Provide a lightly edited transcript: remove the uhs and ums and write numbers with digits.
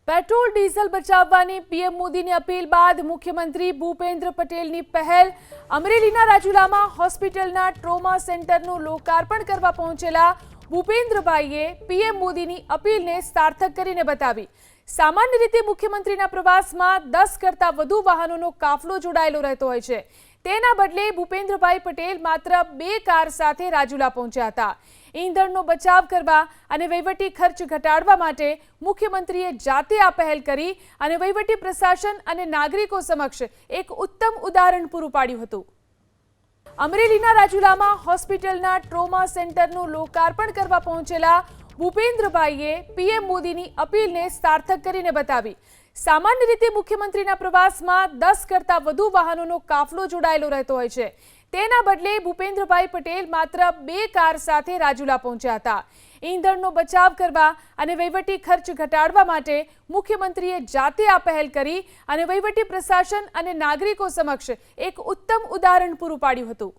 Petrol diesel બચાવવાની PM મોદીની appeal બાદ મુખ્યમંત્રી ભૂપેન્દ્ર પટેલની પહેલ અમરેલીના રાજુલામાં હોસ્પિટલના ટ્રોમા સેન્ટરનું લોકાર્પણ કરવા પહોંચેલા ભૂપેન્દ્રભાઈએ પીએમ મોદીની અપીલને સાર્થક કરીને બતાવી। સામાન્ય રીતે મુખ્યમંત્રીના પ્રવાસમાં 10 કરતાં વધુ વાહનોનો કાફલો જોડાયેલો રહેતો હોય છે। તેના બદલે ભૂપેન્દ્રભાઈ પટેલ માત્ર 2 કાર સાથે રાજુલા પહોંચ્યા હતા। ઈંધણનો બચાવ કરવા અને વહીવટી ખર્ચ ઘટાડવા માટે મુખ્યમંત્રીએ જાતે આ પહેલ કરી અને વહીવટી પ્રશાસન અને નાગરિકો સમક્ષ એક ઉત્તમ ઉદાહરણ પૂરું પાડ્યું હતું। અમરેલીના રાજુલામાં હોસ્પિટલના ટ્રોમા સેન્ટરનું લોકાર્પણ કરવા પહોંચેલા ભૂપેન્દ્રભાઈએ પીએમ મોદીની અપીલને સાર્થક કરીને બતાવી। સામાન્ય રીતે મુખ્યમંત્રીના પ્રવાસમાં 10 કરતાં વધુ વાહનોનો કાફલો જોડાયેલો રહેતો હોય છે। તેના બદલે ભૂપેન્દ્રભાઈ પટેલ માત્ર 2 કાર સાથે રાજુલા પહોંચ્યા હતા। ઈંધણનો બચાવ કરવા અને વહીવટી ખર્ચ ઘટાડવા માટે મુખ્યમંત્રીએ જાતે આ પહેલ કરી અને વહીવટી પ્રશાસન અને નાગરિકો સમક્ષ એક ઉત્તમ ઉદાહરણ પૂરું પાડ્યું હતું।